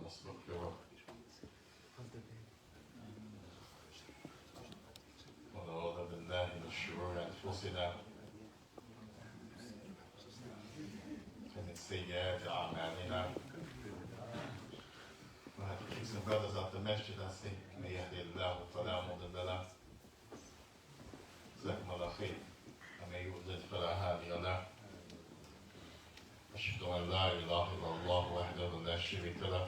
ونستغفره ونعوذ بالله من شرور أنفسنا ومن سيئات أعمالنا. I have to kick some brothers out the masjid. I say, may yahdillahu fala mudilla lahu. Jazakumullah khair. ومن يضلل فلا هادي له. أشهد أن لا إله إلا الله وحده لا شريك له.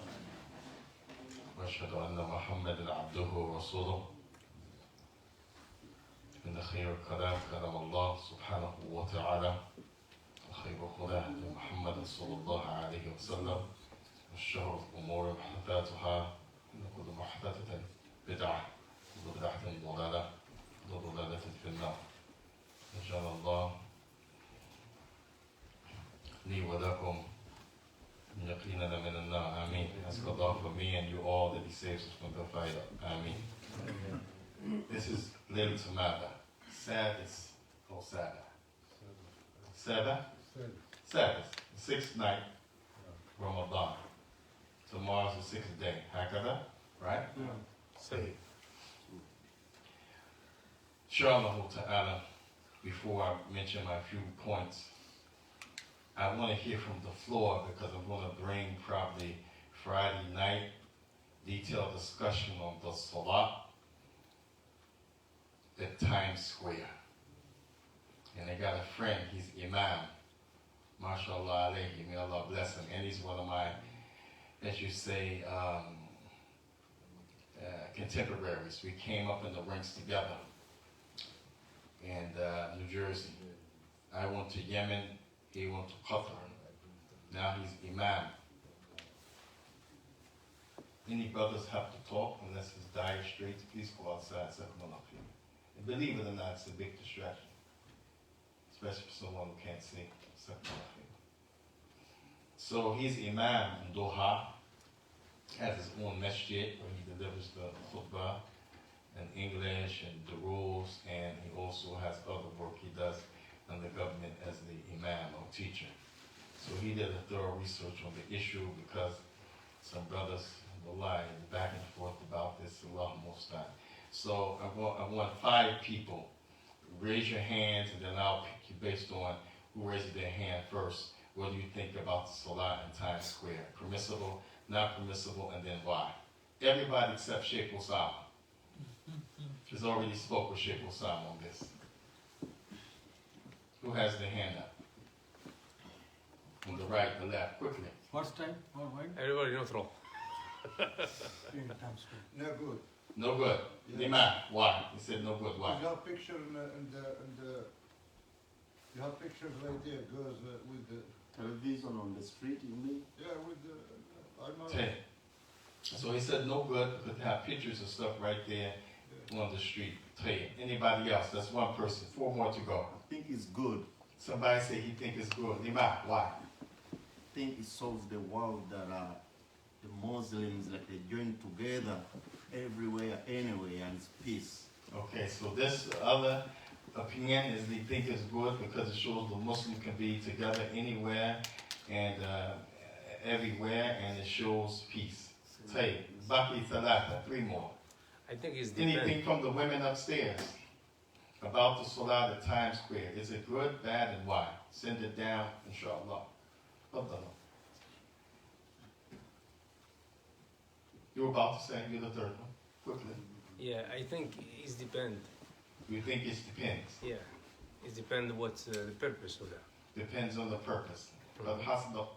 وأشهد أن محمدا عبده ورسوله. إن خير الكلام كلام الله سبحانه وتعالى. وخير هدى محمد صلى الله عليه وسلم. وشر الأمور محدثاتها. إن كل محدثة بدعة. وكل بدعة ضلالة. وكل ضلالة في النار. إن شاء الله لي ولكم أن يقيننا من النار. آمين. Ask Allah for me and you all that He saves us from the fire. Ameen. This is Laylatul Tamada. Sadis or Sada? Sada? Sadis. The sixth night, Ramadan. Tomorrow's the sixth day. Hakada? Right? Say. Inshallah ta'ala, before I mention my few points, I want to hear from the floor because I'm going to bring probably Friday night detailed discussion on the Salat at Times Square. And I got a friend, he's Imam. MashaAllah alayhi, may Allah bless him. And he's one of my, as you say, contemporaries. We came up in the ranks together in New Jersey. I went to Yemen, he went to Qatar. Now he's Imam. Any brothers have to talk unless it's dire straits, please go outside, and believe it or not, it's a big distraction, especially for someone who can't see. So he's Imam in Doha, has his own masjid where he delivers the khutbah in English and the rules, and he also has other work he does in the government as the Imam or teacher. So he did a thorough research on the issue because some brothers will lie back and forth about this a lot most time. So I want 5 people. Raise your hands and then I'll pick you based on who raises their hand first. What do you think about the Salat in Times Square? Permissible, not permissible, and then why? Everybody except Shaikh Osama has already spoke with Shaikh Osama on this. Who has their hand up? From the right, the left, quickly. First time or when? Everybody, no throw. No good. No good. Yes. Imam, why? He said no good. Why? You have picture you have pictures right there, girls with the Television on the street, you mean? yeah with the I'm not. Okay. So he said no good because they have pictures and stuff right there on the street. Anybody else? That's one person. 4 more to go. I think it's good. Somebody say he think it's good. Imam, why? I think it solves the world that the Muslims, like they join together everywhere, anywhere, and it's peace. Okay, so this other opinion is they think it's good because it shows the Muslim can be together anywhere and everywhere, and it shows peace. Say, Baki Salata, 3 more. I think it's Anything from the women upstairs about the Salat at Times Square? Is it good, bad, and why? Send it down, inshallah. You were about to say, you're the third one. Quickly. Yeah, I think it depends. You think it depends? Yeah, it depends what's the purpose of that. Depends on the purpose. But حسب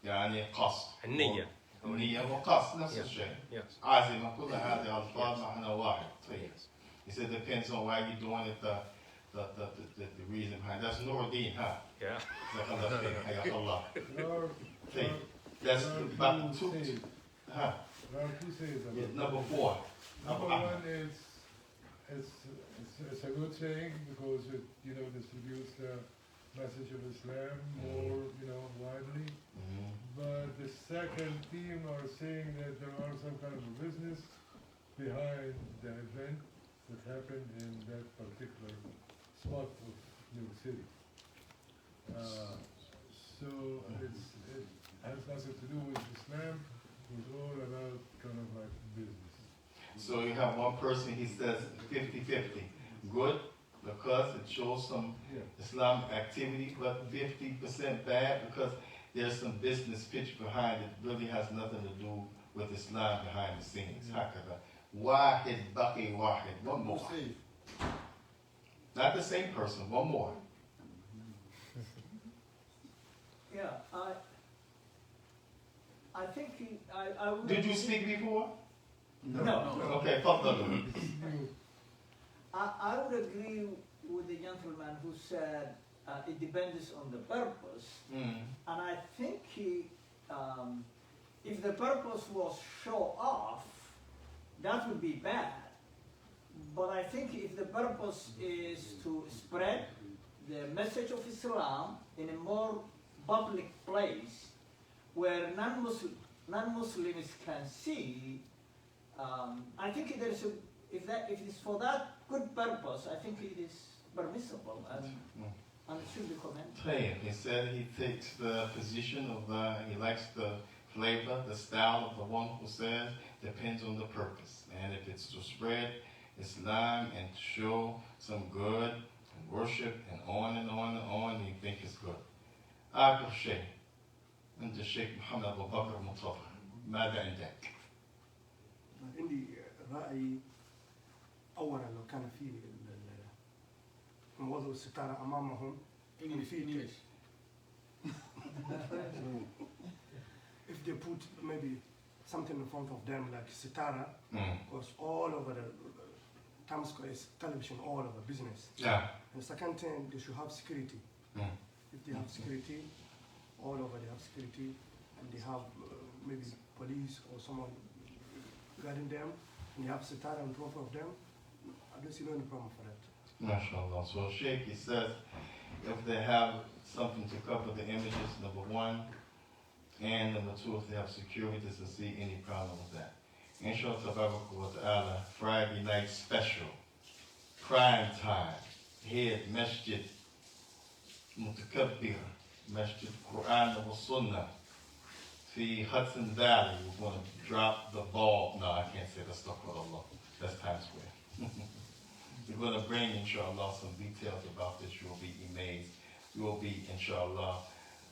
يعني قصد. النية. النية وقصد نفس الشيء. Yes. عازمة كل هذه الألفاظ معنى واحد. طيب. He said depends on why you're doing it. The reason behind that's Nuruddin, huh? Yeah. Allah. There طيب. That's about 2. Huh? there are 2 sayings about Yeah, it. number 4. Number 1 is it's a good saying because it distributes the message of Islam more widely. Mm-hmm. But the second theme are saying that there are some kind of a business behind the event that happened in that particular spot of New York City. So it has nothing to do with Islam. It was all So you have one person, he says 50-50. Good, because it shows some Islamic activity, but 50% bad because there's some business pitch behind it. Really has nothing to do with Islam behind the scenes. Hakada. Wahid baqi wahid. One more. Not the same person, one more. Yeah, I think I would. Did you speak before? No. Okay, Fadl. I would agree with the gentleman who said it depends on the purpose, and I think if the purpose was show off, that would be bad. But I think if the purpose is to spread the message of Islam in a more public place where non-Muslims can see, I think there is if it's for that good purpose, I think it is permissible and it should be commended. He said he takes the position of he likes the flavor, the style of the one who says depends on the purpose. And if it's to spread Islam and to show some good and worship and on and on and on, you think it's good. آخر شيء عند الشيخ محمد أبو بكر مطهر ماذا عندك؟ عندي رأي أولا لو كان في وضع الستارة أمامهم في if they put maybe something in front of them like sitara, because all over the Times Square is television, all over business. Yeah. And the second thing, they should have security. If they have security, all over they have security, and they have maybe police or someone guarding them, and they have sitara in front of them, I don't see no problem for that. MashaAllah. So Shaikh, he says, if they have something to cover the images, number one, and number two, if they have security, to see any problem with that. Inshallah tabarak wa ta'ala, Friday night special, prime time, here at Masjid Mutakabbir, Masjid Quran wa Sunnah, the Hudson Valley. We're going to drop the ball. No, I can't say that's stuff with Allah. That's Times Square. We're going to bring, inshallah, some details about this. You will be amazed. You will be, inshallah,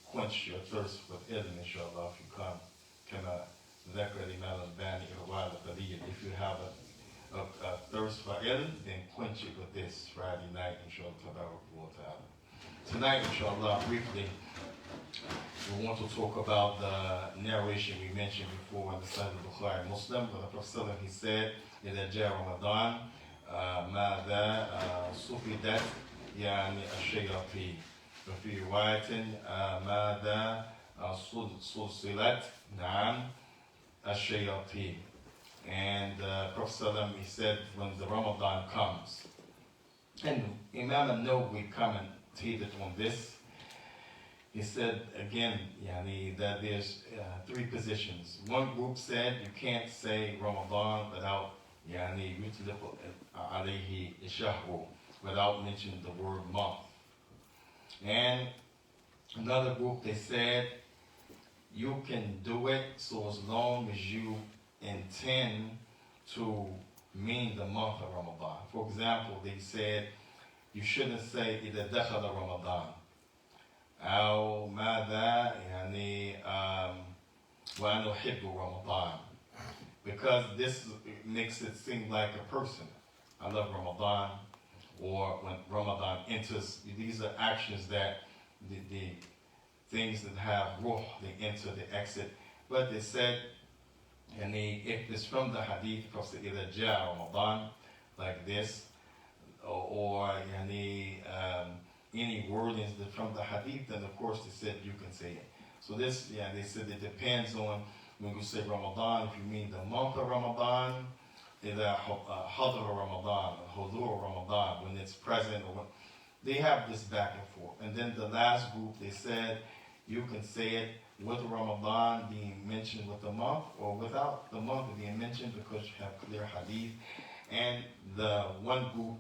quench your thirst with ilm, inshallah, if you come. ذكر الإمام الباني إرواء القضية. If you have a thirst for ilm, then quench it with this Friday night, inshallah, tabarak wa ta'ala. Tonight, inshallah, briefly, we want to talk about the narration we mentioned before in the Sahih Bukhari Muslim, where the Prophet he said, إذا جاء رمضان ماذا صفدت يعني الشياطين. وفي رواية ماذا صلصلت نعم الشياطين. And Prophet he said when the Ramadan comes, and Imam al-Nawawi commented on this. He said again, yani, that there's three positions. One group said you can't say Ramadan without yani يطلق عليه الشهر, without mentioning the word month. And another group, they said you can do it so as long as you intend to mean the month of Ramadan. For example, they said you shouldn't say إذا دخل رمضان أو ماذا يعني وأنا أحب رمضان, because this makes it seem like a person. I love Ramadan, or when Ramadan enters. These are actions that the things that have ruh, they enter, they exit. But they said, and if it's from the hadith, Prophet either ja Ramadan, like this, or any wordings from the hadith, then of course they said you can say it. So this, they said it depends on when we say Ramadan, if you mean the month of Ramadan, إذا حضر رمضان, حضور Ramadan, when it's present, or when, they have this back and forth. And then the last group, they said you can say it with Ramadan being mentioned with the month, or without the month being mentioned, because you have clear hadith. And the one group,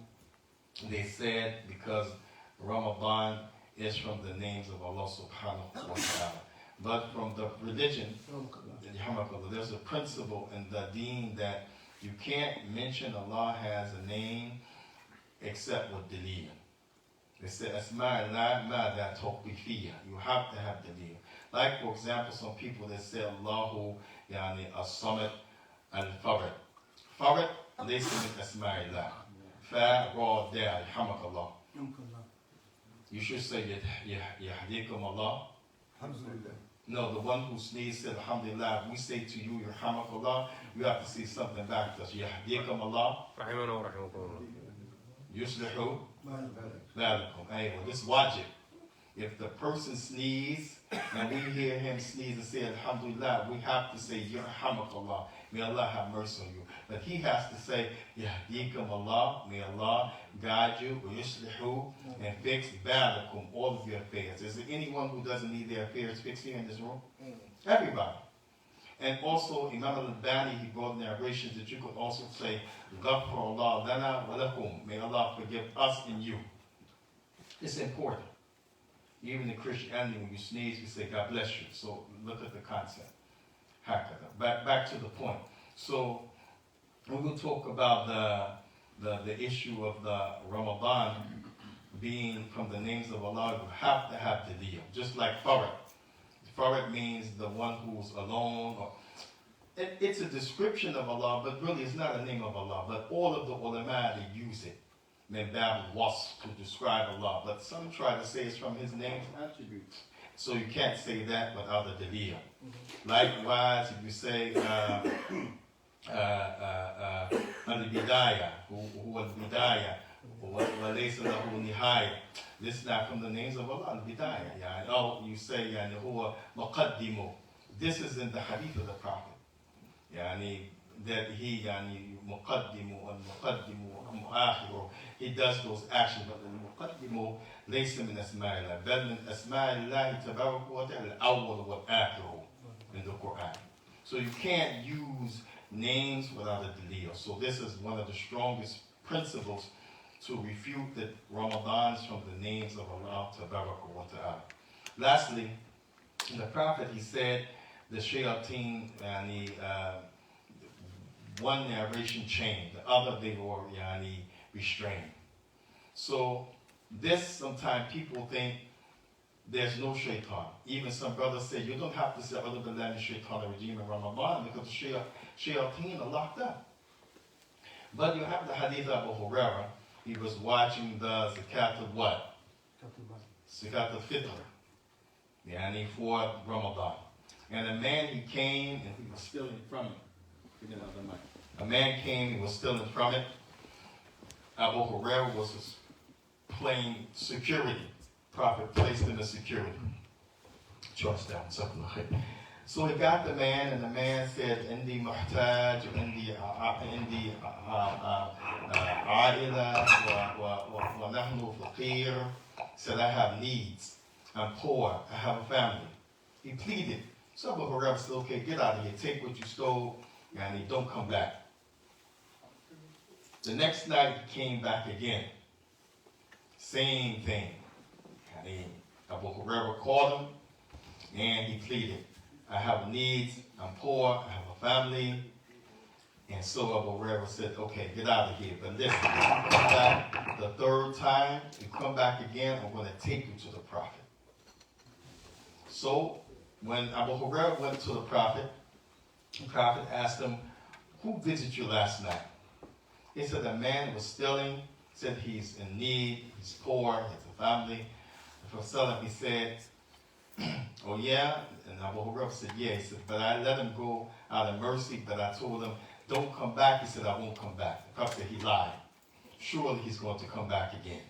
they said because Ramadan is from the names of Allah subhanahu wa ta'ala. But from the religion, there's a principle in the deen that You can't mention Allah has a name except with dalil. They say Asma'illah mada tawqifiyya. You have to have dalil. Like for example, some people that say Allahu yani as-samad al-farad. Farad laysa min Asma'illah. Fa ra da yarhamakallah. You should say yahdikum Allah. Alhamdulillah. No, the one who sneezes said alhamdulillah. If we say to you yarhamakallah, you have to say something back to us. Yahdikum Allah. رحمنا ورحمكم الله. Yuslihu balakum. Aywa, this wajib. If the person sneezes and we hear him sneeze and say alhamdulillah, we have to say yarhamakallah. May Allah have mercy on you. But he has to say yahdikum Allah. May Allah guide you. Yuslihu and fix balakum, all of your affairs. Is there anyone who doesn't need their affairs fixed here in this room? Everybody. And also, Imam al-Albani, he brought narrations that you could also say, Ghafar Allah lana wa lakum. May Allah forgive us and you. It's important. Even in Christianity, when you sneeze, you say, God bless you. So look at the concept. Back to the point. So we will talk about the issue of the Ramadan being from the names of Allah. You have to have the deal. Just like Farad. Farad means the one who's alone. It's a description of Allah, but really it's not a name of Allah. But all of the ulama, they use it. Min bab wasf to describe Allah. But some try to say it's from His names and attributes. So you can't say that without a dalil. Likewise, if you say al-bidayah, who al-bidayah, وَلَيْسَ لَهُ نِهَايَةٌ. This is not from the names of Allah, al-bidayah. Yani, oh, you say, yani, huwa muqaddimu. This is in the hadith of the Prophet. Yani, that he, yani, muqaddimu, al-muqaddimu, mu'akhiru. He does those actions, but al-muqaddimu laysa min asma'illah. Bal min asma'illahi tabaraka wa ta'ala, al-awwal wal-akhiru in the Quran. So you can't use names without a dalil. So this is one of the strongest principles to refute that Ramadan is from the names of Allah Tabaraka wa Ta'ala. Lastly, the Prophet, he said, the shayateen, one narration changed, the other they were restrained. So this, sometimes people think there's no shaitan. Even some brothers say, you don't have to say other than that shaitan regime in Ramadan because the shayateen are locked up. But you have the hadith of Abu Hurairah. He was watching the zakat of what? Zakat al-Fitr. For Ramadan. And a man, he came and he was stealing from it. A man came, he was stealing from it. Abu Hurairah was playing security. Prophet placed him as security. Trust down, something like that. So he got the man, and the man said, Indi muhtaj, Indi a'ila, wa nahnu faqir. Said, I have needs. I'm poor. I have a family. He pleaded. So Abu Hurairah said, okay, get out of here. Take what you stole, and don't come back. The next night, he came back again. Same thing. Abu Hurairah called him, and he pleaded. I have needs, I'm poor, I have a family. And so Abu Hurairah said, okay, get out of here. But listen, come back the third time, you come back again, I'm going to take you to the Prophet. So when Abu Hurairah went to the Prophet asked him, who visited you last night? He said, a man was stealing, said he's in need, he's poor, he has a family. The Prophet, he said, oh yeah? And Abu Hurairah said, yeah. He said, but I let him go out of mercy, but I told him, don't come back. He said, I won't come back. The Prophet said, he lied. Surely he's going to come back again.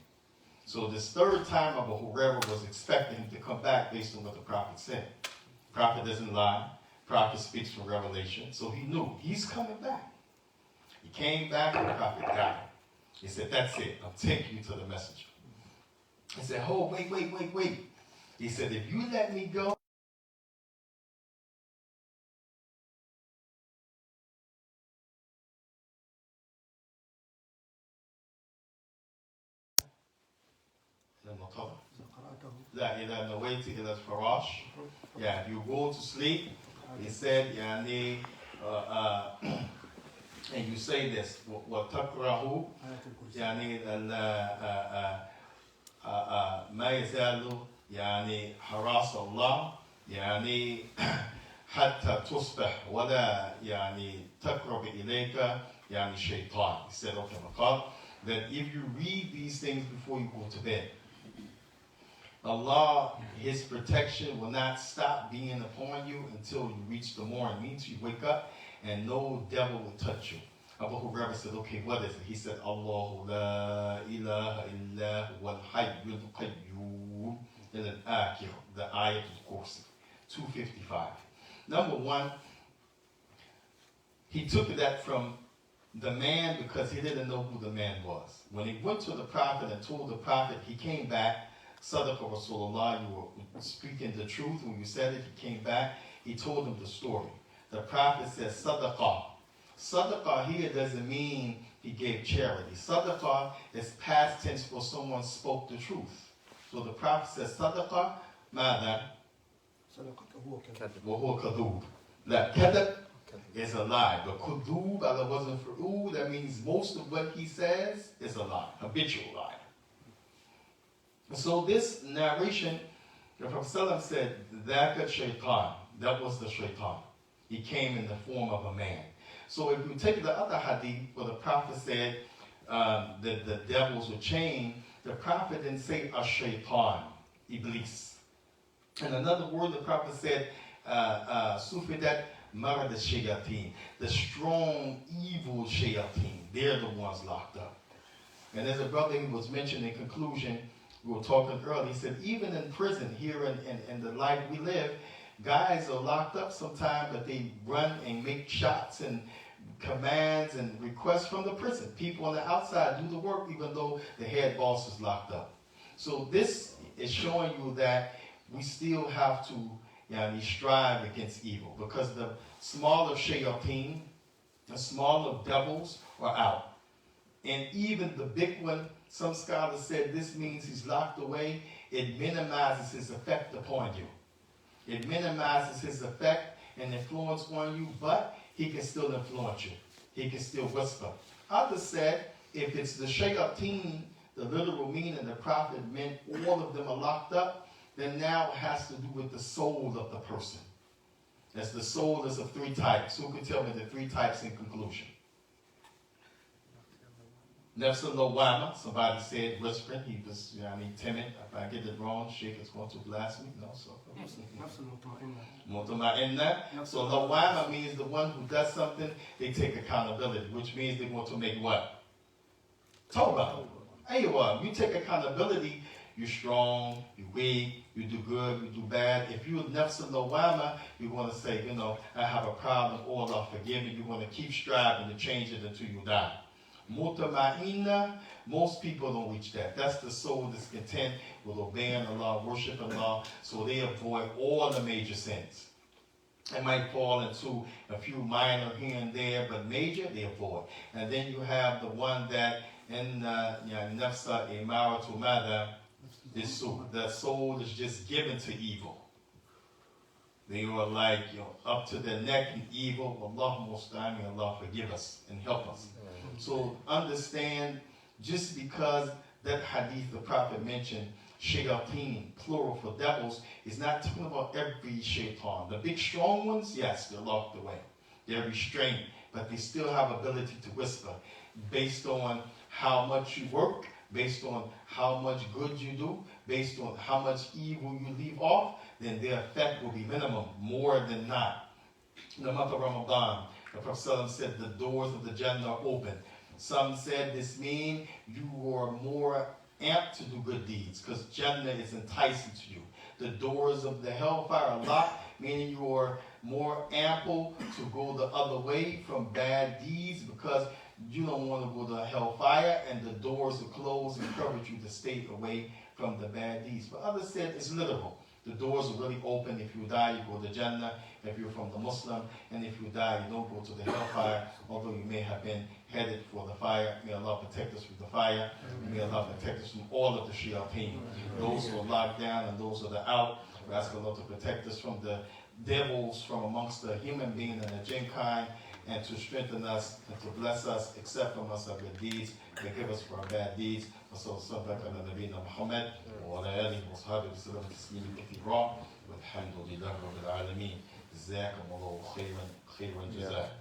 So this third time, Abu Hurairah was expecting him to come back based on what the Prophet said. The Prophet doesn't lie. The Prophet speaks from revelation. So he knew he's coming back. He came back and the Prophet got him. He said, that's it. I'll take you to the messenger. He said, oh, wait. He said, if you let me go, لا إذا نويت إلى الفراش. Yeah, if you go to sleep, he said, and you say this, وَتَقْرَهُ يعني ما يزال يعني حراس الله يعني حتى تصبح ولا يعني تقرب إليك يعني شيطان. He said, okay, McCall, that if you read these things before you go to bed, Allah, His protection will not stop being upon you until you reach the morning. It means you wake up and no devil will touch you. Abu Hurairah said, okay, what is it? He said, Allahu la ilaha illa wal hayyul qayyum al-akhir, the ayat al-Kursi, 255. Number one, he took that from the man because he didn't know who the man was. When he went to the Prophet and told the Prophet, he came back, Sadaqa Rasulullah, you were speaking the truth. When you said it, he came back, he told him the story. The Prophet said, Sadaqah. Sadaqah here doesn't mean he gave charity. Sadaqah is past tense for someone spoke the truth. So the Prophet says, Sadaqah, ماذا? وهو كذوب. That kadab is a lie. But kudub, ala wasn't for ooh, that means most of what he says is a lie, habitual lie. So this narration, the Prophet said, Dhaka shaitan, that was the shaitan. He came in the form of a man. So if you take the other hadith where the Prophet said that the devils were chained, the Prophet didn't say a shaitan, iblis. And another word the Prophet said, sufidat marad shayateen, the strong evil shayateen. They're the ones locked up. And as a brother was mentioned in conclusion, we were talking earlier, he said even in prison here in the life we live, guys are locked up sometimes, but they run and make shots and commands and requests from the prison. People on the outside do the work even though the head boss is locked up. So this is showing you that we still have to strive against evil, because the smaller shayateen, the smaller devils are out. And even the big one, some scholars said this means he's locked away. It minimizes his effect upon you. It minimizes his effect and influence on you, but he can still influence you. He can still whisper. Others said if it's the shayateen, the literal meaning the Prophet meant all of them are locked up, then now it has to do with the soul of the person. As the soul is of three types. Who can tell me the three types in conclusion? Nafs al-Lawwama, somebody said whispering, he was timid. If I get it wrong, Shaikh is going to blast me. No, so. Mutama'inna. So Lawwama means the one who does something, they take accountability, which means they want to make what? Tawbah. Aywa, you take accountability, you're strong, you're weak, you do good, you do bad. If you're Nafs al-Lawwama, you want to say, I have a problem, Allah forgive me. You want to keep striving to change it until you die. Mutama'inna, most people don't reach that. That's the soul that's content with obeying Allah, worshiping Allah, so they avoid all the major sins. They might fall into a few minor here and there, but major they avoid. And then you have the one that in nafsa imaratu mada, the soul is just given to evil. They are like up to their neck in evil. Allah musta'an, Allah forgive us and help us. So understand, just because that hadith the Prophet mentioned, shayateen, plural for devils, is not talking about every shaitan. The big strong ones, yes, they're locked away. They're restrained, but they still have ability to whisper based on how much you work, based on how much good you do, based on how much evil you leave off, then their effect will be minimum, more than not. In the month of Ramadan, the Prophet said the doors of the Jannah are open. Some said this means you are more amped to do good deeds, because Jannah is enticing to you. The doors of the hellfire are locked, meaning you are more ample to go the other way from bad deeds, because you don't want to go to hellfire, and the doors are closed and encourage you to stay away from the bad deeds. But others said it's literal. The doors are really open. If you die, you go to Jannah. If you're from the Muslim, and if you die, you don't go to the hellfire, although you may have been headed for the fire. May Allah protect us from the fire. May Allah protect us from all of the shayateen. Those who are locked down and those who are out. We ask Allah to protect us from the devils from amongst the human being and the jinn kind, and to strengthen us and to bless us, accept from us our good deeds, forgive us for our bad deeds. وصلى الله على نبينا محمد وعلى آله وصحبه وسلم تسليما كثيرا والحمد لله رب العالمين. جزاكم الله خيرا الجزاء.